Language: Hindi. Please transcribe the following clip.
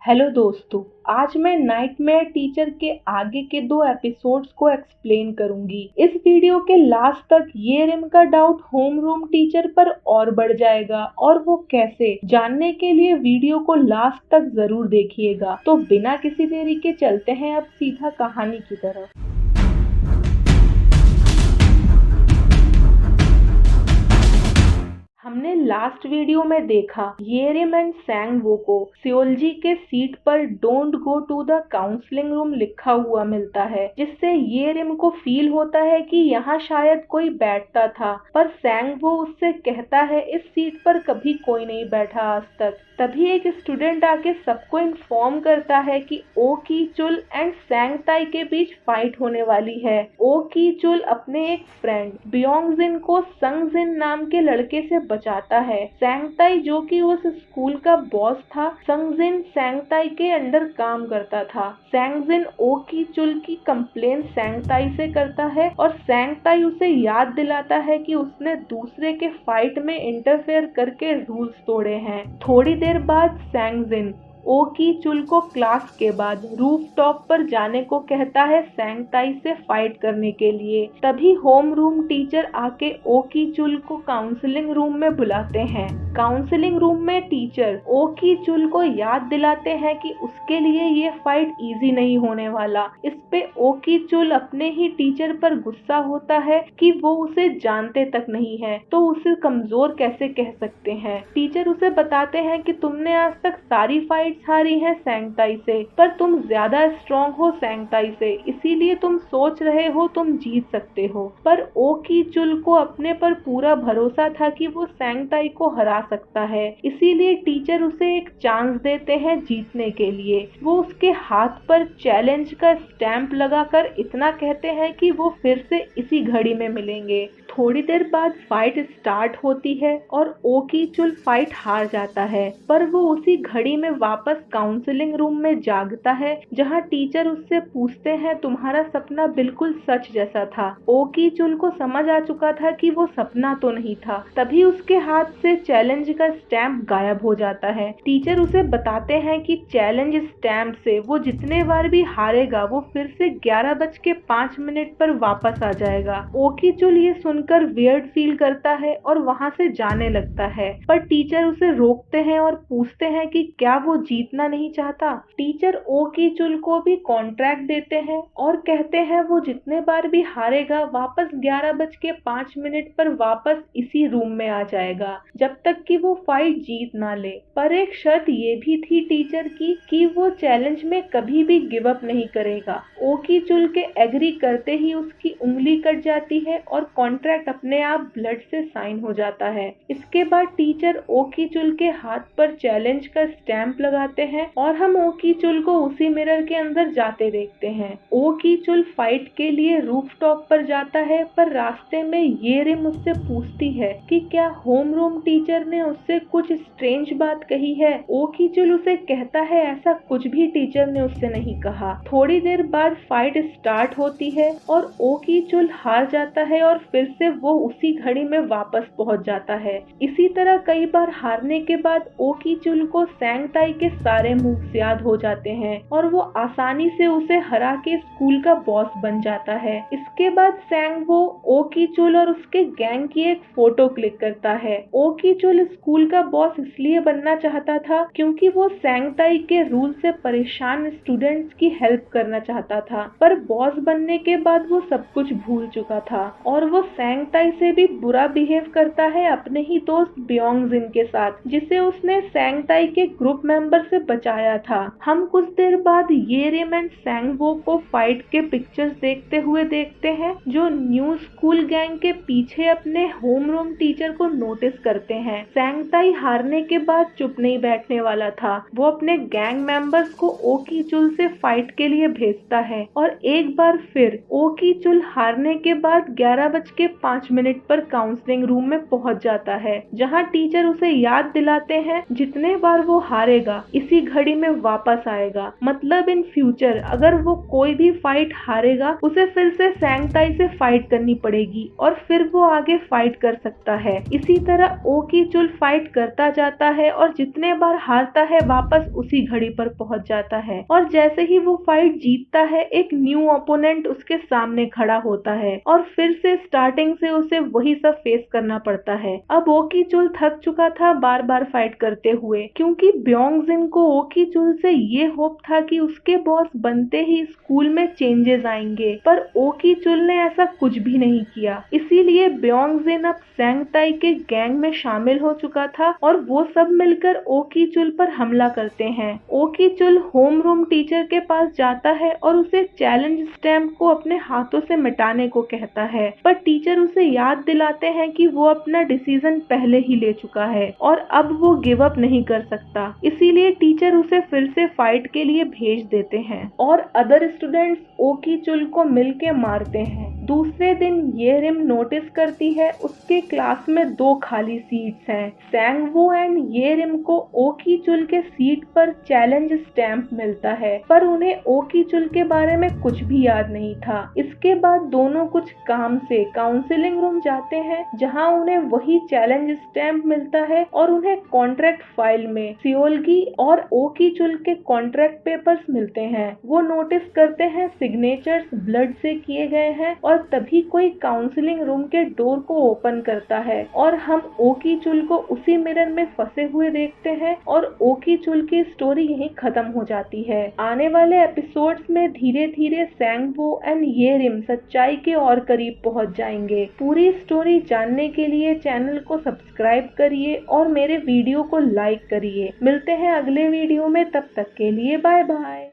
हेलो दोस्तों, आज मैं नाइटमेयर टीचर के आगे के 2 एपिसोड्स को एक्सप्लेन करूंगी। इस वीडियो के लास्ट तक ये रिम का डाउट होमरूम टीचर पर और बढ़ जाएगा और वो कैसे जानने के लिए वीडियो को लास्ट तक जरूर देखिएगा। तो बिना किसी देरी के चलते हैं अब सीधा कहानी की तरफ। हमने लास्ट वीडियो में देखा येरिम एंड सैंग वो को सियोलजी के सीट पर don't go to the counselling room लिखा हुआ मिलता है, जिससे येरिम को फील होता है कि यहाँ शायद कोई बैठता था, पर सैंग वो उससे कहता है इस सीट पर कभी कोई नहीं बैठा आज तक। तभी एक स्टूडेंट आके सबको इन्फॉर्म करता है कि ओ की चुल एंड सैंग ताई के बीच फाइट होने वाली है। ओ की चुल अपने एक फ्रेंड बियोंग जिन को संग जिन नाम के लड़के से बचाता है। सैंग ताई जो कि उस स्कूल का बॉस था, संग जिन सैंग ताई के अंडर काम करता था। सैंग जिन ओ की चुल की कंप्लेन सैंग ताई से करता है और सैंग ताई उसे याद दिलाता है कि उसने दूसरे के फाइट में इंटरफेयर करके रूल्स तोड़े हैं। थोड़ी देर बाद सैंग जिन ओ की चुल को क्लास के बाद रूफ टॉप पर जाने को कहता है सैंग ताई से फाइट करने के लिए। तभी होम रूम टीचर आके ओ की चुल को काउंसलिंग रूम में बुलाते हैं। काउंसलिंग रूम में टीचर ओ की चुल को याद दिलाते हैं कि उसके लिए ये फाइट इजी नहीं होने वाला। इस पे ओ की चुल अपने ही टीचर पर गुस्सा होता है कि वो उसे जानते तक नहीं है, तो उसे कमजोर कैसे कह सकते हैं। टीचर उसे बताते हैं कि तुमने आज तक सारी फाइट हारी है सैंग ताई से, पर तुम ज्यादा स्ट्रॉन्ग हो सैंग ताई से, इसीलिए तुम सोच रहे हो तुम जीत सकते हो। पर ओ की चुल को अपने पर पूरा भरोसा था कि वो सैंग ताई को हरा सकता है, इसीलिए टीचर उसे एक चांस देते हैं जीतने के लिए। वो उसके हाथ पर चैलेंज का स्टैंप लगाकर इतना कहते हैं कि वो फिर से इसी घड़ी में मिलेंगे। थोड़ी देर बाद फाइट स्टार्ट होती है और ओ की चुल फाइट हार जाता है, पर वो उसी घड़ी में वापस काउंसलिंग रूम में जागता है, जहां टीचर उससे पूछते हैं तुम्हारा सपना बिल्कुल सच जैसा था। ओ की चुल को समझ आ चुका था कि वो सपना तो नहीं था। तभी उसके हाथ से चैलेंज का स्टैंप गायब हो जाता है। टीचर उसे बताते हैं कि चैलेंज स्टैंप से वो जितने बार भी हारेगा वो फिर से 11:05 पर वापस आ जाएगा। ओ की चुल ये सुनकर वियर्ड फील करता है और वहां से जाने लगता है, पर टीचर उसे रोकते हैं और पूछते हैं कि क्या वो जीतना नहीं चाहता। टीचर ओ की चुल को भी कॉन्ट्रैक्ट देते हैं और कहते हैं वो जितने बार भी हारेगा वापस 11:05 पर वापस इसी रूम में आ जाएगा, जब तक कि वो फाइट जीत ना ले। पर एक शर्त ये भी थी टीचर की कि वो चैलेंज में कभी भी गिव अप नहीं करेगा। ओ की चुल के एग्री करते ही उसकी उंगली कट जाती है और कॉन्ट्रैक्ट अपने आप ब्लड से साइन हो जाता है। इसके बाद टीचर ओ की चुल के हाथ पर चैलेंज का स्टैंप लगाते हैं और हम ओ की चुल को उसी मिरर के अंदर जाते देखते हैं। ओ की चुल फाइट के लिए रूफ टॉप पर जाता है, पर रास्ते में ये रिम उससे पूछती है कि क्या होम रूम टीचर ने उससे कुछ स्ट्रेंज बात कही है। ओ की चुल उसे कहता है ऐसा कुछ भी टीचर ने उससे नहीं कहा। थोड़ी देर बाद फाइट स्टार्ट होती है और ओ की चुल हार जाता है और फिर से वो उसी घड़ी में वापस पहुंच जाता है। इसी तरह कई बार हारने के बाद ओ की चुल को सैंग ताई के सारे मूव्स याद हो जाते हैं और वो आसानी से उसे हरा के स्कूल का बॉस बन जाता है। इसके बाद सैंग वो ओ की चुल और उसके गैंग की एक फोटो क्लिक करता है। ओ की चुल स्कूल का बॉस इसलिए बनना चाहता था क्योंकि वो सैंग ताई के रूल से परेशान स्टूडेंट्स की हेल्प करना चाहता था, पर बॉस बनने के बाद वो सब कुछ भूल चुका था और वो सैंग ताई से भी बुरा बिहेव करता है अपने ही दोस्त बियोंग जिन के साथ, जिसे उसने सैंग ताई के ग्रुप मेंबर से बचाया था। हम कुछ देर बाद ये रिम एंड सैंग वो को फाइट के पिक्चर्स देखते हुए देखते हैं, जो न्यू स्कूल गैंग के पीछे अपने होम रूम टीचर को नोटिस करते हैं। सैंग ताई हारने के बाद चुप नहीं बैठने वाला था। वो अपने गैंग मेंबर्स को ओ की चुल से फाइट के लिए भेजता है और एक बार फिर ओ की चुल हारने के बाद 11:05 पर काउंसलिंग रूम में पहुंच जाता है, जहां टीचर उसे याद दिलाते हैं जितने बार वो हारेगा इसी घड़ी में वापस आएगा। मतलब इन फ्यूचर अगर वो कोई भी फाइट हारेगा उसे फिर से सैंगताई से फाइट करनी पड़ेगी और फिर वो आगे फाइट कर सकता है। इसी तरह ओ की चुल फाइट करता जाता है और जितने बार हारता है वापस उसी घड़ी पर पहुंच जाता है और जैसे ही वो फाइट जीतता है एक न्यू ओपोनेंट उसके सामने खड़ा होता है और फिर से स्टार्टिंग से उसे वही सब फेस करना पड़ता है। अब ओ की चुल थक चुका था बार बार फाइट करते हुए, क्योंकि ब्योंग जिन को ओ की चुल से ये होप था कि उसके बॉस बनते ही स्कूल में चेंजेस आएंगे, पर ओ की चुल ने ऐसा कुछ भी नहीं किया। इसीलिए ब्योंग जिन अब सैंगताई के गैंग में शामिल हो चुका था और वो सब मिलकर ओ की चुल पर हमला करते हैं। ओ की चुल होम रूम टीचर के पास जाता है और उसे चैलेंज स्टैम्प को अपने हाथों से मिटाने को कहता है, पर टीचर उसे याद दिलाते हैं कि वो अपना डिसीजन पहले ही ले चुका है और अब वो गिव अप नहीं कर सकता। इसीलिए टीचर उसे फिर से फाइट के लिए भेज देते हैं और अदर स्टूडेंट्स ओ की चुल को मिलके मारते हैं। दूसरे दिन ये रिम नोटिस करती है उसके क्लास में 2 खाली सीट्स हैं। सैंगवो एंड ये रिम को ओ की चुल के सीट पर चैलेंज स्टैम्प मिलता है, पर उन्हें ओ की चुल के बारे में कुछ भी याद नहीं था। इसके बाद दोनों कुछ काम से काउंसलिंग रूम जाते हैं, जहां उन्हें वही चैलेंज स्टैम्प मिलता है और उन्हें कॉन्ट्रैक्ट फाइल में सियोलगी और ओ की चुल के कॉन्ट्रैक्ट पेपर्स मिलते हैं। वो नोटिस करते हैं सिग्नेचर्स ब्लड से किए गए हैं और तभी कोई काउंसलिंग रूम के डोर को ओपन करता है और हम ओ की चुल को उसी मिरर में फंसे हुए देखते हैं और ओ की चुल की स्टोरी यहीं खत्म हो जाती है। आने वाले एपिसोड्स में धीरे धीरे सैंगवो एंड ये रिम सच्चाई के और करीब पहुंच जाएंगे। पूरी स्टोरी जानने के लिए चैनल को सब्सक्राइब करिए और मेरे वीडियो को लाइक करिए। मिलते हैं अगले वीडियो में, तब तक के लिए बाय बाय।